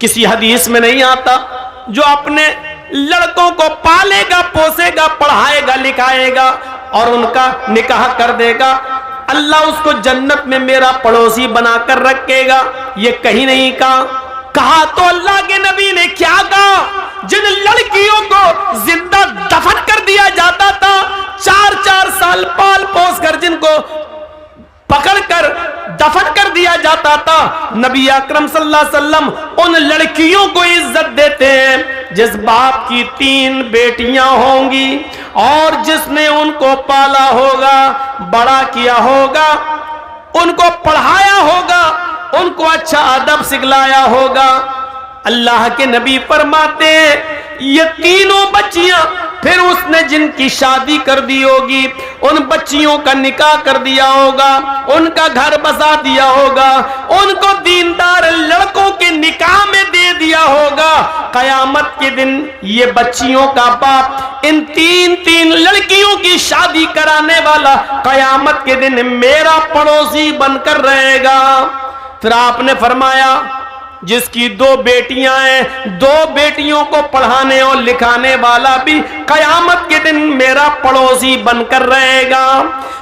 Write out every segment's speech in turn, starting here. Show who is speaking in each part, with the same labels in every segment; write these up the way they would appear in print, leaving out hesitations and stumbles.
Speaker 1: किसी हदीस में नहीं आता, जो अपने लड़कों को पालेगा, पोसेगा, पढ़ाएगा, लिखाएगा और उनका निकाह कर देगा, अल्लाह उसको जन्नत में मेरा पड़ोसी बनाकर रखेगा। ये कहीं नहीं कहा तो अल्लाह के नबी ने क्या कहा? जिन लड़कियों को जिंदा दफन कर दिया जाता था, 4-4 साल पाल पोस कर जिनको पकड़कर दफन कर दिया जाता था, नबी अकरम सल्लल्लाहु अलैहि वसल्लम उन लड़कियों को इज्जत देते हैं जिस बाप की 3 बेटियां होंगी और जिसने उनको पाला होगा, बड़ा किया होगा, उनको पढ़ाया होगा, उनको अच्छा अदब सिखलाया होगा। अल्लाह के नबी फरमाते हैं ये तीनों बच्चियां, फिर उसने जिनकी शादी कर दी होगी, उन बच्चियों का निकाह कर दिया होगा, उनका घर बसा दिया होगा, उनको दीनदार लड़कों के निकाह में दे दिया होगा। कयामत के दिन ये बच्चियों का बाप इन 3 लड़कियों की शादी कराने वाला कयामत के दिन मेरा पड़ोसी बनकर रहेगा। फिर आपने फरमाया जिसकी 2 बेटियां हैं, 2 बेटियों को पढ़ाने और लिखाने वाला भी कयामत के दिन मेरा पड़ोसी बनकर रहेगा।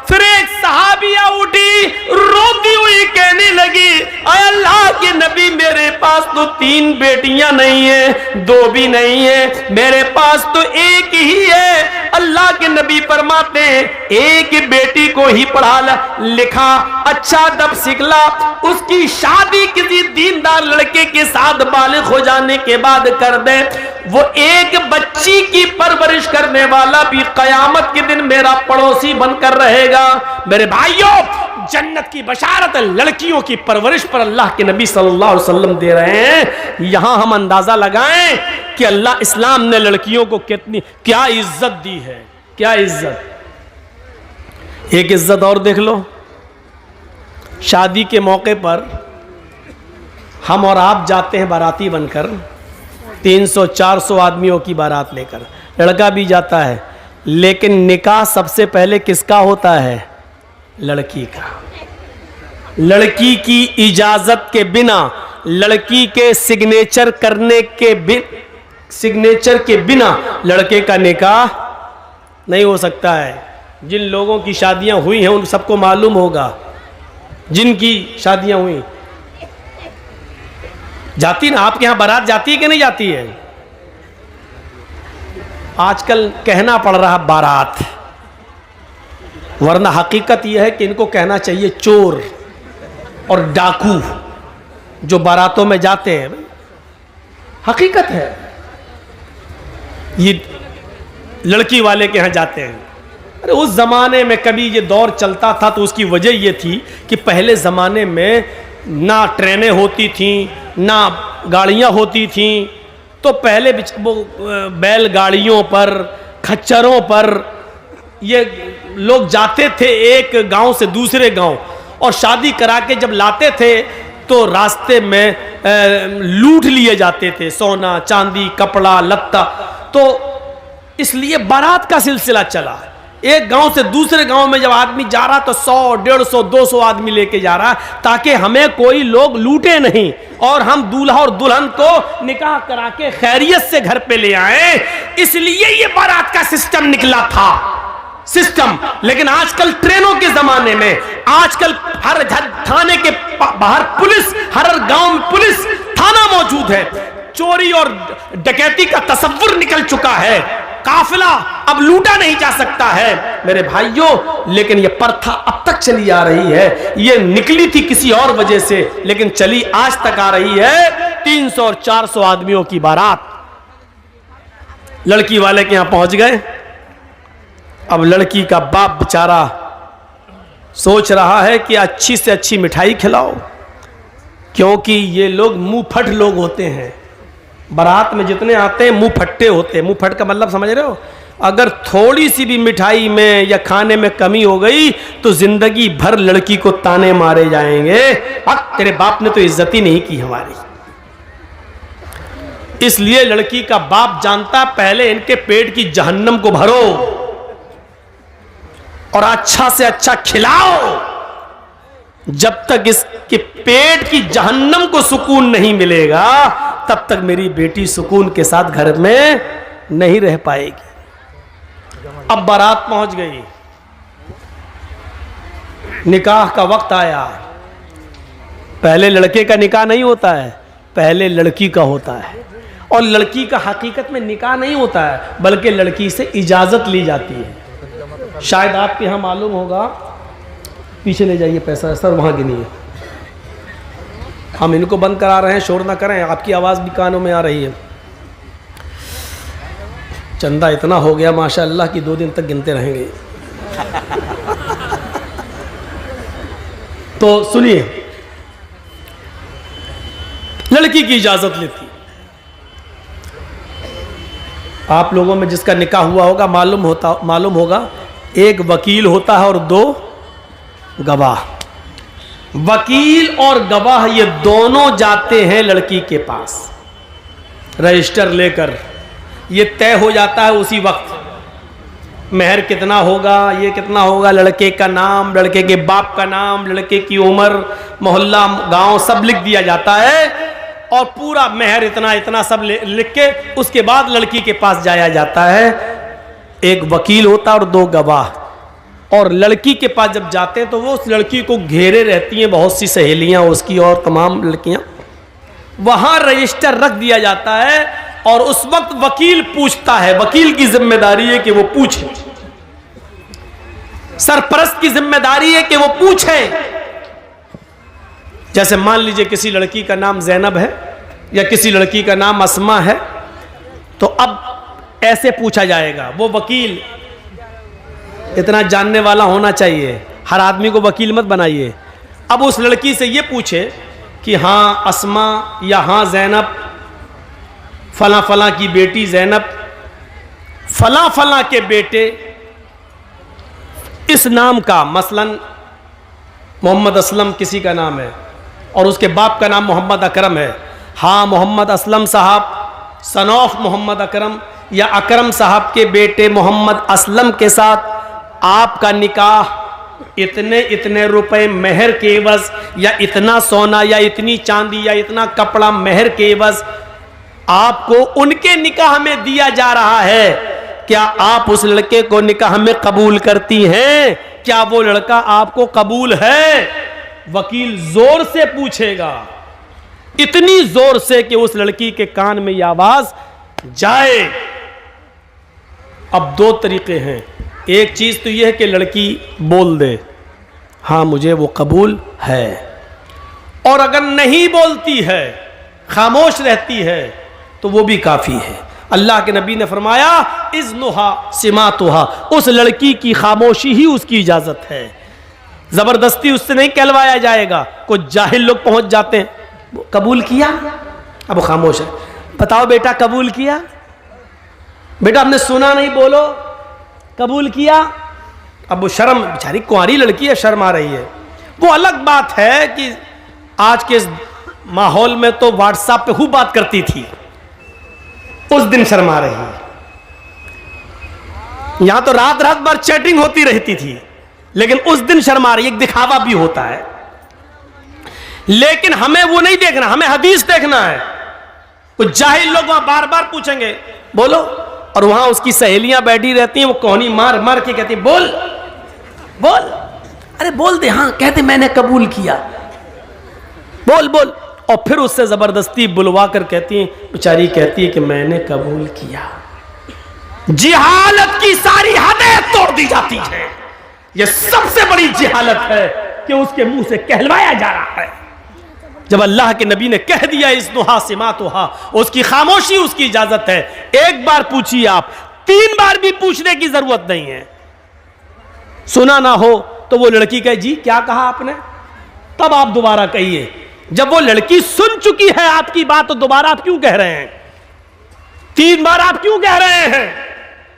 Speaker 1: फिर एक सहाबिया उठी, रोती हुई कहने लगी, अल्लाह के नबी मेरे पास तो 3 बेटियां नहीं है, 2 भी नहीं है, मेरे पास तो एक ही है। अल्लाह के नबी फरमाते हैं एक बेटी को ही पढ़ा लिखा, अच्छा अदब सिखला, उसकी शादी किसी दीनदार लड़के के साथ बालिग हो जाने के बाद कर दे, वो एक बच्ची की परवरिश करने वाला भी कयामत के दिन मेरा पड़ोसी बनकर रहेगा। मेरे भाइयों, जन्नत की बशारत लड़कियों की परवरिश पर अल्लाह के नबी सल्लल्लाहु अलैहि वसल्लम दे रहे हैं। यहां हम अंदाजा लगाएं कि अल्लाह इस्लाम ने लड़कियों को क्या इज्जत दी है, क्या इज्जत। एक इज्जत और देख लो, शादी के मौके पर हम और आप जाते हैं बाराती बनकर, 300-400 आदमियों की बारात लेकर, लड़का भी जाता है, लेकिन निकाह सबसे पहले किसका होता है? लड़की का। लड़की की इजाजत के बिना, लड़की के सिग्नेचर के बिना लड़के का निकाह नहीं हो सकता है। जिन लोगों की शादियां हुई हैं उन सबको मालूम होगा, जिनकी शादियां हुई। जाती ना, आपके यहां बारात जाती है कि नहीं जाती है? आजकल कहना पड़ रहा बारात, वरना हकीकत यह है कि इनको कहना चाहिए चोर और डाकू जो बारातों में जाते हैं। हकीकत है, ये लड़की वाले के यहां जाते हैं। अरे उस जमाने में कभी ये दौर चलता था तो उसकी वजह ये थी कि पहले जमाने में ना ट्रेनें होती थीं, ना गाड़ियां होती थीं, तो पहले वो बैलगाड़ियों पर, खच्चरों पर ये लोग जाते थे एक गांव से दूसरे गांव, और शादी करा के जब लाते थे तो रास्ते में लूट लिए जाते थे, सोना चांदी कपड़ा लत्ता। तो इसलिए बारात का सिलसिला चला। एक गांव से दूसरे गांव में जब आदमी जा रहा तो 100, 150, 200 आदमी लेके जा रहा, ताकि हमें कोई लोग लूटे नहीं और हम दूल्हा और दुल्हन को निकाह करा के खैरियत से घर पे ले आए। इसलिए ये बारात का सिस्टम निकला था, सिस्टम। लेकिन आजकल ट्रेनों के जमाने में, आजकल हर थाने के बाहर पुलिस, हर गांव में पुलिस थाना मौजूद है, चोरी और डकैती का तसव्वुर निकल चुका है, काफिला अब लूटा नहीं जा सकता है मेरे भाइयों। लेकिन यह प्रथा अब तक चली आ रही है, यह निकली थी किसी और वजह से, लेकिन चली आज तक आ रही है। 300 और 400 आदमियों की बारात लड़की वाले के यहां पहुंच गए। अब लड़की का बाप बेचारा सोच रहा है कि अच्छी से अच्छी मिठाई खिलाओ, क्योंकि ये लोग मुंह फट लोग होते हैं। बारात में जितने आते हैं मुंह फट्टे होते हैं। मुंह फट का मतलब समझ रहे हो? अगर थोड़ी सी भी मिठाई में या खाने में कमी हो गई तो जिंदगी भर लड़की को ताने मारे जाएंगे, तेरे बाप ने तो इज्जत ही नहीं की हमारी। इसलिए लड़की का बाप जानता, पहले इनके पेट की जहन्नम को भरो और अच्छा से अच्छा खिलाओ। जब तक इसके पेट की जहन्नम को सुकून नहीं मिलेगा तब तक मेरी बेटी सुकून के साथ घर में नहीं रह पाएगी। अब बारात पहुंच गई, निकाह का वक्त आया। पहले लड़के का निकाह नहीं होता है, पहले लड़की का होता है। और लड़की का हकीकत में निकाह नहीं होता है, बल्कि लड़की से इजाज़त ली जाती है। शायद आपके यहाँ मालूम होगा, पीछे ले जाइए पैसा सर, वहाँ गिनिए। हम इनको बंद करा रहे हैं, शोर ना करें, आपकी आवाज़ भी कानों में आ रही है। चंदा इतना हो गया माशाअल्लाह कि 2 दिन तक गिनते रहेंगे। तो सुनिए, लड़की की इजाज़त लेती। आप लोगों में जिसका निकाह हुआ होगा मालूम होगा, एक वकील होता है और 2 गवाह। वकील और गवाह ये दोनों जाते हैं लड़की के पास रजिस्टर लेकर। ये तय हो जाता है उसी वक्त, महर कितना होगा, ये कितना होगा, लड़के का नाम, लड़के के बाप का नाम, लड़के की उम्र, मोहल्ला, गांव सब लिख दिया जाता है और पूरा महर इतना इतना सब लिख के उसके बाद लड़की के पास जाया जाता है। एक वकील होता है और 2 गवाह। और लड़की के पास जब जाते हैं तो वो उस लड़की को घेरे रहती हैं बहुत सी सहेलियां उसकी और तमाम लड़कियां। वहां रजिस्टर रख दिया जाता है और उस वक्त वकील पूछता है, वकील की जिम्मेदारी है कि वो पूछे, सरपरस्त की जिम्मेदारी है कि वो पूछे। जैसे मान लीजिए किसी लड़की का नाम ज़ैनब है या किसी लड़की का नाम अस्मा है, तो अब ऐसे पूछा जाएगा। वो वकील इतना जानने वाला होना चाहिए, हर आदमी को वकील मत बनाइए। अब उस लड़की से ये पूछे कि हाँ अस्मा या हाँ ज़ैनब, फला फला की बेटी ज़ैनब, फला फला के बेटे इस नाम का, मसलन मोहम्मद असलम किसी का नाम है और उसके बाप का नाम मोहम्मद अकरम है। हाँ मोहम्मद असलम साहब सन ऑफ मोहम्मद अकरम या अकरम साहब के बेटे मोहम्मद असलम के साथ आपका निकाह इतने इतने रुपए महर के एवज, या इतना सोना या इतनी चांदी या इतना कपड़ा महर के एवज आपको उनके निकाह में दिया जा रहा है। क्या आप उस लड़के को निकाह में कबूल करती हैं? क्या वो लड़का आपको कबूल है? वकील जोर से पूछेगा, इतनी जोर से कि उस लड़की के कान में यह आवाज जाए। अब 2 तरीके हैं। एक चीज तो यह है कि लड़की बोल दे हाँ मुझे वो कबूल है, और अगर नहीं बोलती है, खामोश रहती है, तो वो भी काफी है। अल्लाह के नबी ने फरमाया इज़्नुहा सिमातुहा, उस लड़की की खामोशी ही उसकी इजाजत है। जबरदस्ती उससे नहीं कहलवाया जाएगा। कुछ जाहिल लोग पहुंच जाते हैं, कबूल किया, अब वो खामोश है। बताओ बेटा कबूल किया? बेटा आपने सुना नहीं, बोलो कबूल किया। अब वो शर्म, बेचारी कुंवारी लड़की है, शर्म आ रही है। वो अलग बात है कि आज के इस माहौल में तो व्हाट्सएप पे खूब बात करती थी, उस दिन शर्मा रही है। यहां तो रात रात भर चैटिंग होती रहती थी, लेकिन उस दिन शर्मा रही है। एक दिखावा भी होता है, लेकिन हमें वो नहीं देखना, हमें हदीस देखना है। कुछ जाहिल लोग वहां बार बार पूछेंगे बोलो, और वहां उसकी सहेलियां बैठी रहती हैं, वो कोहनी मार मार के कहती बोल बोल, अरे बोल दे, हाँ कहते मैंने कबूल किया, बोल बोल। और फिर उससे जबरदस्ती बुलवा कर कहती है, बेचारी कहती है कि मैंने कबूल किया। जिहालत की सारी हदें तोड़ दी जाती है। यह सबसे बड़ी जिहालत है कि उसके मुंह से कहलवाया जा रहा है। जब अल्लाह के नबी ने कह दिया इज़्नुहा सिमातुहा, उसकी खामोशी उसकी इजाजत है। एक बार पूछिए आप, 3 बार भी पूछने की जरूरत नहीं है। सुना ना हो तो वो लड़की कहे जी क्या कहा आपने, तब आप दोबारा कहिए। जब वो लड़की सुन चुकी है आपकी बात, तो दोबारा आप क्यों कह रहे हैं? 3 बार आप क्यों कह रहे हैं?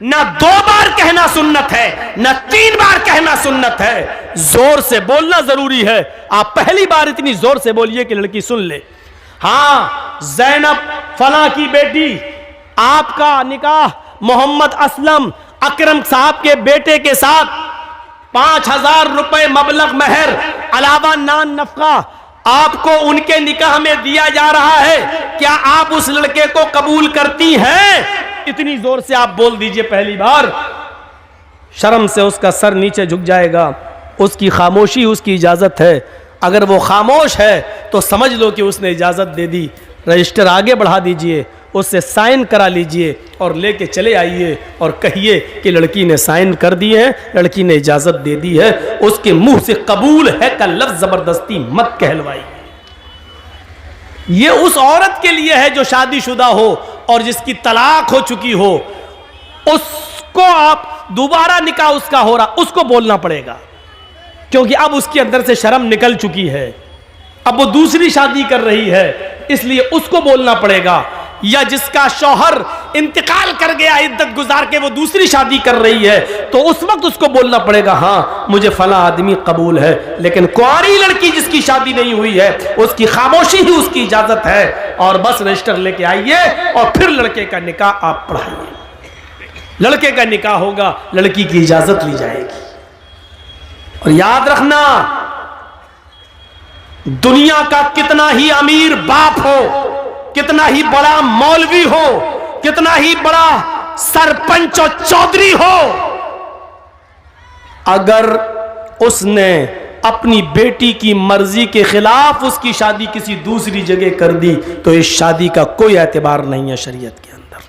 Speaker 1: ना 2 बार कहना सुन्नत है, ना 3 बार कहना सुन्नत है। जोर से बोलना जरूरी है। आप पहली बार इतनी जोर से बोलिए कि लड़की सुन ले। हाँ ज़ैनब फला की बेटी, आपका निकाह मोहम्मद असलम अकरम साहब के बेटे के साथ 5000 रुपए मबलग महर, अलावा नान नफका, आपको उनके निकाह में दिया जा रहा है, क्या आप उस लड़के को कबूल करती हैं? इतनी जोर से आप बोल दीजिए पहली बार। शर्म से उसका सर नीचे झुक जाएगा। उसकी खामोशी उसकी इजाजत है। अगर वो खामोश है तो समझ लो कि उसने इजाजत दे दी। रजिस्टर आगे बढ़ा दीजिए, उससे साइन करा लीजिए और लेके चले आइए और कहिए कि लड़की ने साइन कर दिए हैं, लड़की ने इजाजत दे दी है। उसके मुंह से कबूल है का लफ्ज जबरदस्ती मत कहलवाइए। ये उस औरत के लिए है जो शादीशुदा हो और जिसकी तलाक हो चुकी हो। उसको आप दोबारा निकाह उसका हो रहा, उसको बोलना पड़ेगा, क्योंकि अब उसके अंदर से शर्म निकल चुकी है। अब वो दूसरी शादी कर रही है, इसलिए उसको बोलना पड़ेगा। या जिसका शौहर इंतकाल कर गया, इद्दत गुजार के वो दूसरी शादी कर रही है, तो उस वक्त उसको बोलना पड़ेगा, हाँ मुझे फला आदमी कबूल है। लेकिन कुंवारी लड़की जिसकी शादी नहीं हुई है, उसकी खामोशी ही उसकी इजाजत है। और बस रजिस्टर लेके आइए और फिर लड़के का निकाह आप पढ़ाइए। लड़के का निकाह होगा, लड़की की इजाजत ली जाएगी। और याद रखना, दुनिया का कितना ही अमीर बाप हो, कितना ही बड़ा मौलवी हो, कितना ही बड़ा सरपंच और चौधरी हो, अगर उसने अपनी बेटी की मर्जी के खिलाफ उसकी शादी किसी दूसरी जगह कर दी तो इस शादी का कोई एतबार नहीं है शरीयत के अंदर।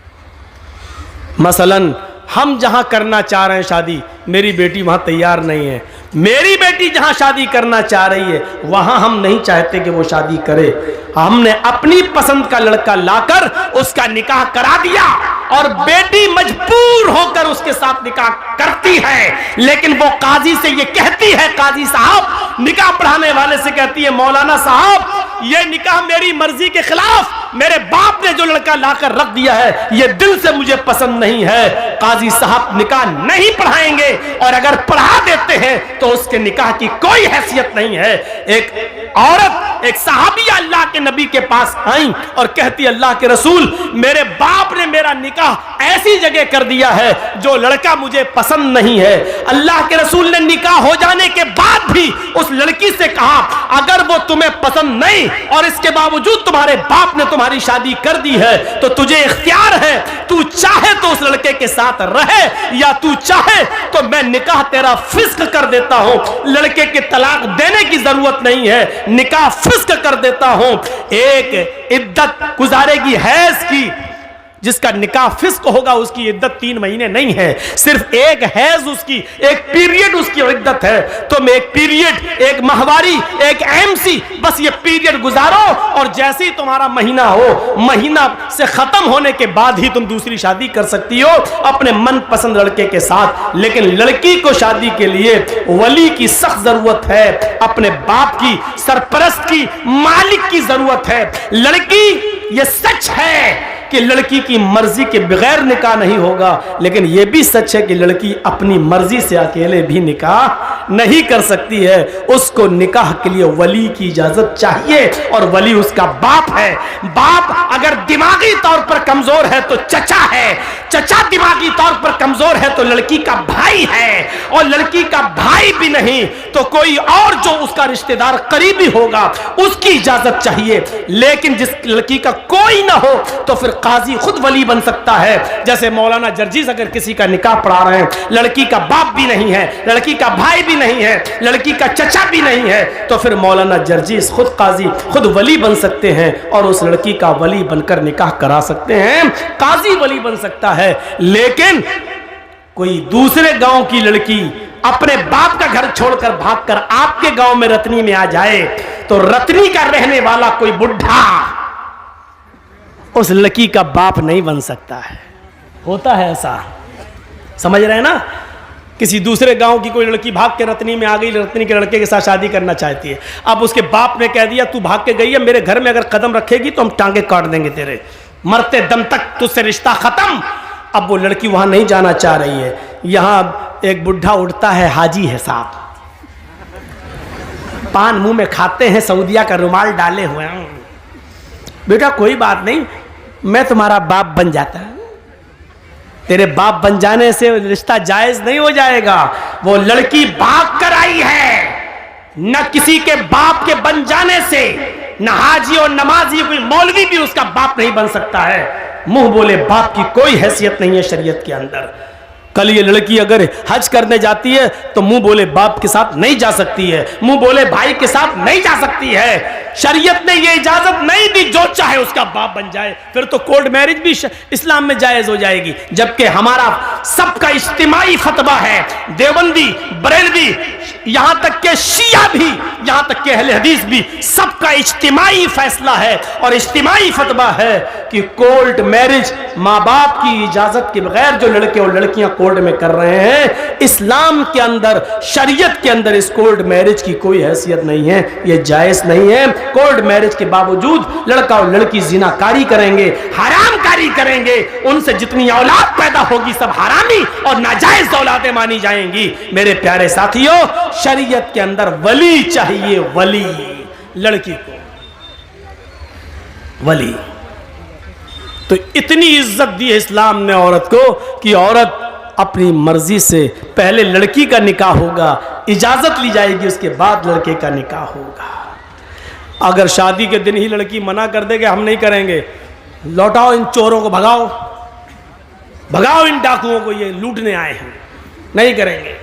Speaker 1: मसलन हम जहां करना चाह रहे हैं शादी, मेरी बेटी वहां तैयार नहीं है। मेरी बेटी जहां शादी करना चाह रही है वहां हम नहीं चाहते कि वो शादी करे। हमने अपनी पसंद का लड़का लाकर उसका निकाह करा दिया और बेटी मजबूर होकर उसके साथ निकाह करती है। लेकिन वो काजी से ये कहती है, काजी साहब निकाह पढ़ाने वाले से कहती है, मौलाना साहब ये निकाह मेरी मर्जी के खिलाफ मेरे बाप ने जो लड़का लाकर रख दिया है, ये दिल से मुझे पसंद नहीं है। काजी साहब निकाह नहीं पढ़ाएंगे और अगर पढ़ा देते हैं तो उसके निकाह की कोई हैसियत नहीं है। एक औरत, एक सहाबिया अल्लाह के नबी के पास आई और कहती, अल्लाह के रसूल मेरे बाप ने मेरा निकाह ऐसी जगह कर दिया है जो लड़का मुझे पसंद नहीं है। अल्लाह के रसूल ने निकाह हो जाने के बाद भी उस लड़की से कहा, अगर वो तुम्हें पसंद नहीं और इसके बावजूद तुम्हारे बाप ने तुम्हारी शादी कर दी है तो तुझे इख्तियार है, तू चाहे तो उस लड़के के साथ रहे या तू चाहे तो मैं निकाह तेरा फिस्क कर देता हूं। लड़के के तलाक देने की जरूरत नहीं है, निकाह फिस्क कर देता हूं। एक इद्दत गुजारेगी हैज की, जिसका निकाह फिस्क होगा उसकी इद्दत 3 महीने नहीं है, सिर्फ एक हैज उसकी, एक पीरियड उसकी इद्दत है। तुम एक पीरियड, एक माहवारी, एक एमसी, बस ये पीरियड गुजारो और जैसे ही तुम्हारा महीना हो, महीना से खत्म होने के बाद ही तुम दूसरी शादी कर सकती हो अपने मनपसंद लड़के के साथ। लेकिन लड़की को शादी के लिए वली की सख्त जरूरत है, अपने बाप की, सरपरस्त की, मालिक की जरूरत है। लड़की, ये सच है कि लड़की की मर्जी के बगैर निकाह नहीं होगा, लेकिन यह भी सच है कि लड़की अपनी मर्जी से अकेले भी निकाह नहीं कर सकती है। उसको निकाह के लिए वली की इजाजत चाहिए और वली उसका बाप है। बाप अगर दिमागी तौर पर कमजोर है तो चचा है, चचा दिमागी तौर पर कमजोर है तो लड़की का भाई है, और लड़की का भाई भी नहीं तो कोई और जो उसका रिश्तेदार करीबी होगा उसकी इजाजत चाहिए। लेकिन जिस लड़की का कोई ना हो तो फिर काजी खुद वली बन सकता है। जैसे मौलाना जर्जीस अगर किसी का निकाह पढ़ा रहे हैं, लड़की का बाप भी नहीं है, लड़की का भाई भी नहीं है, लड़की का चचा भी नहीं है, तो फिर मौलाना जर्जीस खुद काजी, खुद वली बन सकते हैं और उस लड़की का वली बनकर निकाह करा सकते हैं। काजी वली बन सकता है। लेकिन कोई दूसरे गांव की लड़की अपने बाप का घर छोड़कर भागकर आपके गांव में रतनी में आ जाए तो रतनी का रहने वाला कोई बुढ़ा उस लड़की का बाप नहीं बन सकता है। होता है ऐसा, समझ रहे हैं ना। किसी दूसरे गांव की कोई लड़की भाग के रतनी में आ गई, रतनी के लड़के के साथ शादी करना चाहती है। अब उसके बाप ने कह दिया तू भाग के गई है, मेरे घर में अगर कदम रखेगी तो हम टांगे काट देंगे तेरे, मरते दम तक तुझसे रिश्ता खत्म। अब वो लड़की वहां नहीं जाना चाह रही है। यहां एक बुढ़ा उठता है, हाजी है साहब, पान मुंह में खाते हैं, सऊदिया का रुमाल डाले हुए हैं। बेटा कोई बात नहीं, मैं तुम्हारा बाप बन जाता है। तेरे बाप बन जाने से रिश्ता जायज नहीं हो जाएगा। वो लड़की भाग कर आई है, न किसी के बाप के बन जाने से न हाजी और नमाजी कोई मौलवी भी उसका बाप नहीं बन सकता है। मुंह बोले बाप की कोई हैसियत नहीं है शरीयत के अंदर। कल ये लड़की अगर हज करने जाती है तो मुंह बोले बाप के साथ नहीं जा सकती है, मुंह बोले भाई के साथ नहीं जा सकती है। शरीयत ने ये इजाजत नहीं दी जो चाहे उसका बाप बन जाए, फिर तो कोर्ट मैरिज भी इस्लाम में जायज हो जाएगी। जबकि हमारा सबका इज्तिमाई फतवा है, देवबंदी, बरेलवी, यहां तक के शिया भी, यहां तक के अहले हदीस भी, सबका इज्तिमाई फैसला है और इज्तिमाई फतवा है कि कोर्ट मैरिज माँ बाप की इजाजत के बगैर जो लड़के और लड़कियां कोर्ट में कर रहे हैं, इस्लाम के अंदर, शरीयत के अंदर इस कोर्ट मैरिज की कोई हैसियत नहीं है, ये जायज नहीं है। कोर्ट मैरिज के बावजूद लड़का और लड़की जिनाकारी करेंगे, हरामकारी करेंगे, उनसे जितनी औलाद पैदा होगी सब हरामी और नाजायज औलादें मानी जाएंगी। मेरे प्यारे साथियों, शरीयत के अंदर वली चाहिए, वली, लड़की को वली। तो इतनी इज्जत दी है इस्लाम ने औरत को कि औरत अपनी मर्जी से पहले लड़की का निकाह होगा, इजाजत ली जाएगी, उसके बाद लड़के का निकाह होगा। अगर शादी के दिन ही लड़की मना कर दे कि हम नहीं करेंगे, लौटाओ इन चोरों को, भगाओ भगाओ इन डाकुओं को, ये लूटने आए हैं, नहीं करेंगे।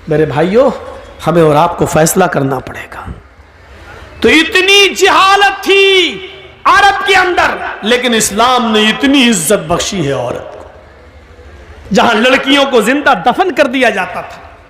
Speaker 1: मेरे भाइयों, हमें और आपको फैसला करना पड़ेगा। तो इतनी जिहालत थी अरब के अंदर, लेकिन इस्लाम ने इतनी इज्जत बख्शी है औरत को। जहां लड़कियों को जिंदा दफन कर दिया जाता था,